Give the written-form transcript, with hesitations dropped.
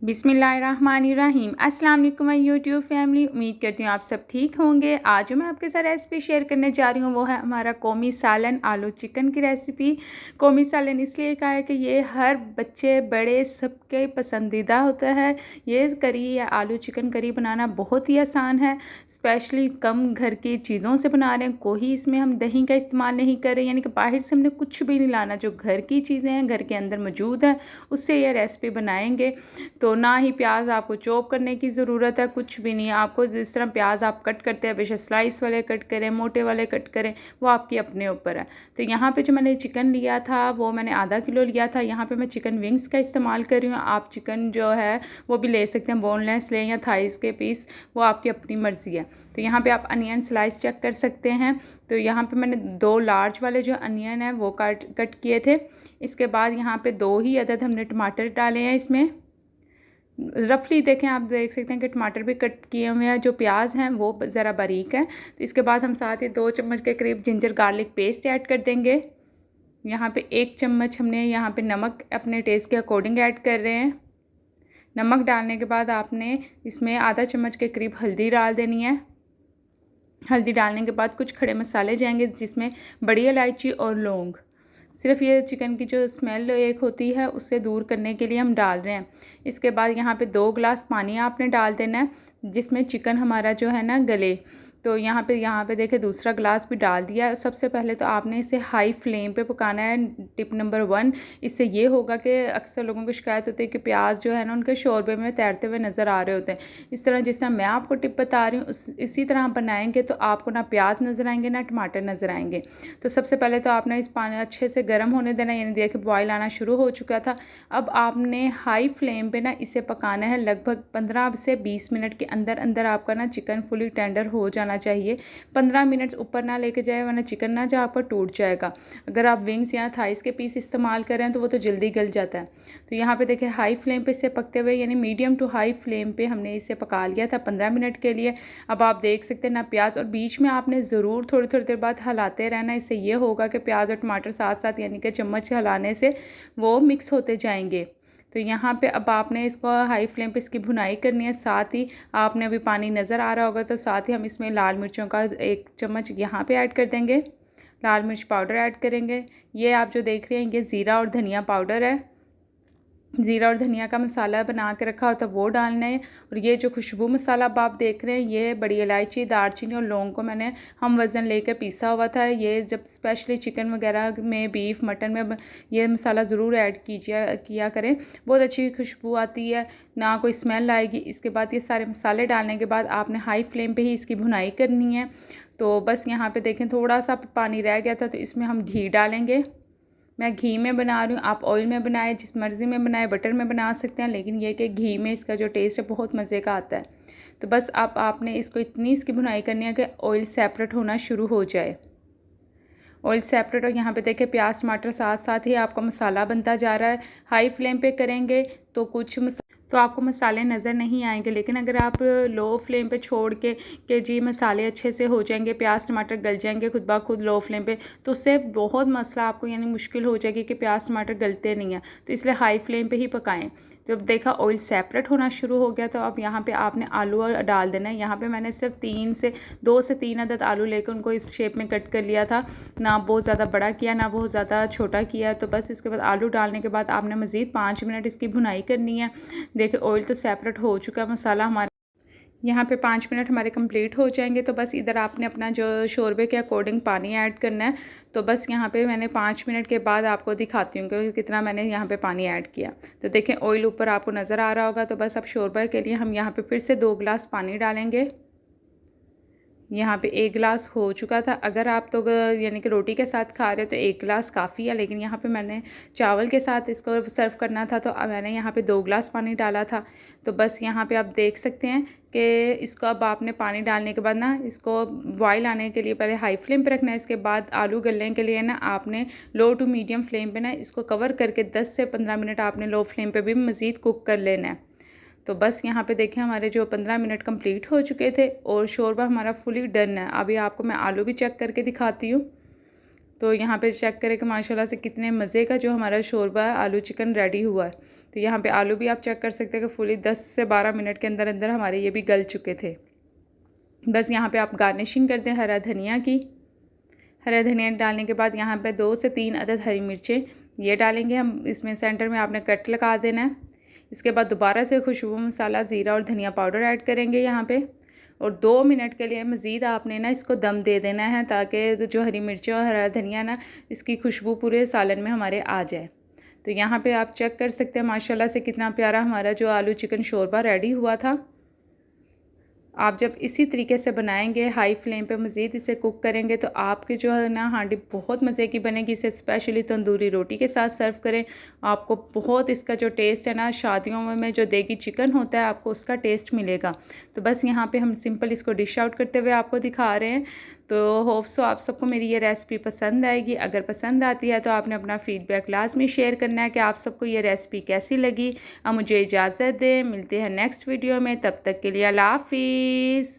बिस्मिल्लाहिर्रहमानिर्रहीम। अस्सलाम वालेकुम माय यूट्यूब फैमिली। उम्मीद करती हूँ आप सब ठीक होंगे। आज जो मैं आपके साथ रेसिपी शेयर करने जा रही हूँ वो है हमारा कौमी सालन आलू चिकन की रेसिपी। कौमी सालन इसलिए कहा है कि ये हर बच्चे बड़े सबके पसंदीदा होता है। ये करी या आलू चिकन करी बनाना बहुत ही आसान है, स्पेशली कम घर की चीज़ों से बना रहे हैं। कोई इसमें हम दही का इस्तेमाल नहीं कर रहे, यानी कि बाहर से हमने कुछ भी नहीं लाना, जो घर की चीज़ें हैं घर के अंदर मौजूद हैं उससे ये रेसिपी बनाएंगे। तो ना ही प्याज आपको चॉप करने की ज़रूरत है, कुछ भी नहीं। आपको जिस तरह प्याज आप कट करते हैं, बेशक स्लाइस वाले कट करें, मोटे वाले कट करें, वो आपके अपने ऊपर है। तो यहाँ पे जो मैंने चिकन लिया था वो मैंने आधा किलो लिया था। यहाँ पे मैं चिकन विंग्स का इस्तेमाल कर रही हूँ। आप चिकन जो है वो भी ले सकते हैं, बोनलेस लें या थाइस के पीस, वो आपकी अपनी मर्ज़ी है। तो यहाँ पे आप अनियन स्लाइस चेक कर सकते हैं। तो यहाँ पे मैंने 2 लार्ज वाले जो अनियन है वो कट किए थे। इसके बाद यहाँ पे 2 ही अदद हमने टमाटर डाले हैं इसमें। रफली देखें, आप देख सकते हैं कि टमाटर भी कट किए हुए हैं, जो प्याज हैं वो ज़रा बारीक है। तो इसके बाद हम साथ ही 2 चम्मच के करीब जिंजर गार्लिक पेस्ट ऐड कर देंगे। यहाँ पे 1 चम्मच हमने यहाँ पे नमक अपने टेस्ट के अकॉर्डिंग ऐड कर रहे हैं। नमक डालने के बाद आपने इसमें आधा चम्मच के करीब हल्दी डाल देनी है। हल्दी डालने के बाद कुछ खड़े मसाले जाएंगे, जिसमें बड़ी इलायची और लौंग। सिर्फ ये चिकन की जो स्मेल एक होती है उससे दूर करने के लिए हम डाल रहे हैं। इसके बाद यहाँ पे 2 गिलास पानी आपने डाल देना है, जिसमें चिकन हमारा जो है ना गले। तो यहाँ पे देखिए दूसरा गिलास भी डाल दिया। सबसे पहले तो आपने इसे हाई फ्लेम पे पकाना है। टिप नंबर 1, इससे ये होगा कि अक्सर लोगों को शिकायत होती है कि प्याज जो है ना उनके शोरबे में तैरते हुए नज़र आ रहे होते हैं। इस तरह जिस तरह मैं आपको टिप बता रही हूँ इसी तरह आप बनाएंगे तो आपको ना प्याज नज़र आएंगे ना टमाटर नज़र आएंगे। तो सबसे पहले तो आपने इस पानी अच्छे से गर्म होने देना, यानी देखिए बॉयल आना शुरू हो चुका था। अब आपने हाई फ्लेम पे ना इसे पकाना है लगभग 15 से 20 मिनट के अंदर अंदर आपका ना चिकन फुली टेंडर हो जाना चाहिए। 15 मिनट ऊपर ना लेके जाए, वरना चिकन ना जो आपका टूट जाएगा। अगर आप विंग्स या थाइस के पीस इस्तेमाल करें तो वो तो जल्दी गल जाता है। तो यहाँ पे देखिए हाई फ्लेम पे इसे पकते हुए, यानी मीडियम टू हाई फ्लेम पे हमने इसे पका लिया था 15 मिनट के लिए। अब आप देख सकते हैं ना प्याज, और बीच में आपने ज़रूर थोड़ी थोड़ी देर बाद हिलाते रहना। इससे ये होगा कि प्याज और टमाटर साथ साथ, यानी कि चम्मच से हिलाने से वो मिक्स होते जाएंगे। तो यहाँ पे अब आपने इसको हाई फ्लेम पे इसकी भुनाई करनी है। साथ ही आपने अभी पानी नज़र आ रहा होगा, तो साथ ही हम इसमें लाल मिर्चों का 1 चम्मच यहाँ पे ऐड कर देंगे। लाल मिर्च पाउडर ऐड करेंगे। ये आप जो देख रहे हैं ये ज़ीरा और धनिया पाउडर है। ज़ीरा और धनिया का मसाला बना के रखा होता है वो डालना है। और ये जो खुशबू मसाला अब आप देख रहे हैं ये बड़ी इलायची, दालचीनी और लौंग को मैंने हम वज़न लेकर पीसा हुआ था। ये जब स्पेशली चिकन वगैरह में, बीफ मटन में ये मसाला ज़रूर ऐड किया करें, बहुत अच्छी खुशबू आती है, ना कोई स्मेल आएगी। इसके बाद ये सारे मसाले डालने के बाद आपने हाई फ्लेम पर ही इसकी भुनाई करनी है। तो बस यहाँ पर देखें थोड़ा सा पानी रह गया था, तो इसमें हम घी डालेंगे। मैं घी में बना रही हूँ, आप ऑयल में बनाए, जिस मर्ज़ी में बनाए, बटर में बना सकते हैं, लेकिन ये कि घी में इसका जो टेस्ट है बहुत मज़े का आता है। तो बस आपने इसको इतनी इसकी भुनाई करनी है कि ऑयल सेपरेट होना शुरू हो जाए। ऑयल सेपरेट, और यहाँ पे देखिए प्याज टमाटर साथ साथ ही आपका मसाला बनता जा रहा है। हाई फ्लेम पे करेंगे तो आपको मसाले नज़र नहीं आएंगे, लेकिन अगर आप लो फ्लेम पे छोड़ के जी मसाले अच्छे से हो जाएंगे, प्याज टमाटर गल जाएंगे खुद ब खुद लो फ्लेम पे, तो उससे बहुत मसला आपको यानी मुश्किल हो जाएगी कि प्याज टमाटर गलते नहीं हैं। तो इसलिए हाई फ्लेम पे ही पकाएं। जब देखा ऑयल सेपरेट होना शुरू हो गया तो अब यहाँ पे आपने आलू डाल देना है। यहाँ पे मैंने सिर्फ 2 से 3 अदद आलू लेकर उनको इस शेप में कट कर लिया था, ना बहुत ज़्यादा बड़ा किया ना बहुत ज़्यादा छोटा किया। तो बस इसके बाद आलू डालने के बाद आपने मज़ीद 5 मिनट इसकी भुनाई करनी है। देखिए ऑयल तो सेपरेट हो चुका है, मसाला हमारा यहाँ पे 5 मिनट हमारे कंप्लीट हो जाएंगे। तो बस इधर आपने अपना जो शोरबे के अकॉर्डिंग पानी ऐड करना है। तो बस यहाँ पे मैंने 5 मिनट के बाद आपको दिखाती हूँ कि कितना मैंने यहाँ पे पानी ऐड किया। तो देखें ऑयल ऊपर आपको नज़र आ रहा होगा। तो बस अब शोरबे के लिए हम यहाँ पे फिर से 2 गिलास पानी डालेंगे। यहाँ पे 1 गिलास हो चुका था। अगर आप तो यानी कि रोटी के साथ खा रहे हो तो 1 गिलास काफ़ी है, लेकिन यहाँ पे मैंने चावल के साथ इसको सर्व करना था तो मैंने यहाँ पे 2 गिलास पानी डाला था। तो बस यहाँ पे आप देख सकते हैं कि इसको अब आपने पानी डालने के बाद ना इसको बॉयल आने के लिए पहले हाई फ्लेम पे रखना है। इसके बाद आलू गलने के लिए ना आपने लो टू मीडियम फ्लेम पे ना इसको कवर करके 10 से 15 मिनट आपने लो फ्लेम पे भी मज़ीद कुक कर लेना है। तो बस यहाँ पे देखें हमारे जो 15 मिनट कंप्लीट हो चुके थे और शोरबा हमारा फुली डन है। अभी आपको मैं आलू भी चेक करके दिखाती हूँ। तो यहाँ पे चेक करें कि माशाल्लाह से कितने मज़े का जो हमारा शोरबा आलू चिकन रेडी हुआ है। तो यहाँ पे आलू भी आप चेक कर सकते हैं कि फुली 10 से 12 मिनट के अंदर अंदर हमारे ये भी गल चुके थे। बस यहाँ पे आप गार्निशिंग कर दें हरा धनिया की। हरा धनिया डालने के बाद यहाँ पे 2 से 3 अदद हरी मिर्चें ये डालेंगे हम। इसमें सेंटर में आपने कट लगा देना है। इसके बाद दोबारा से खुशबू मसाला, ज़ीरा और धनिया पाउडर ऐड करेंगे यहाँ पे, और 2 मिनट के लिए मज़ीद आपने ना इसको दम दे देना है, ताकि जो हरी मिर्चें और हरा धनिया ना इसकी खुशबू पूरे सालन में हमारे आ जाए। तो यहाँ पे आप चेक कर सकते हैं माशाल्लाह से कितना प्यारा हमारा जो आलू चिकन शोरबा रेडी हुआ था। आप जब इसी तरीके से बनाएंगे, हाई फ्लेम पे मज़ीद इसे कुक करेंगे, तो आपकी जो है ना हांडी बहुत मज़े की बनेगी। इसे स्पेशली तंदूरी रोटी के साथ सर्व करें, आपको बहुत इसका जो टेस्ट है ना शादियों में जो देगी चिकन होता है आपको उसका टेस्ट मिलेगा। तो बस यहाँ पे हम सिंपल इसको डिश आउट करते हुए आपको दिखा रहे हैं। तो होप सो आप सबको मेरी ये रेसिपी पसंद आएगी। अगर पसंद आती है तो आपने अपना फ़ीडबैक लाजमी शेयर करना है कि आप सबको ये रेसिपी कैसी लगी। अब मुझे इजाज़त दें, मिलते हैं नेक्स्ट वीडियो में, तब तक के लिए अल्लाह हाफिज़।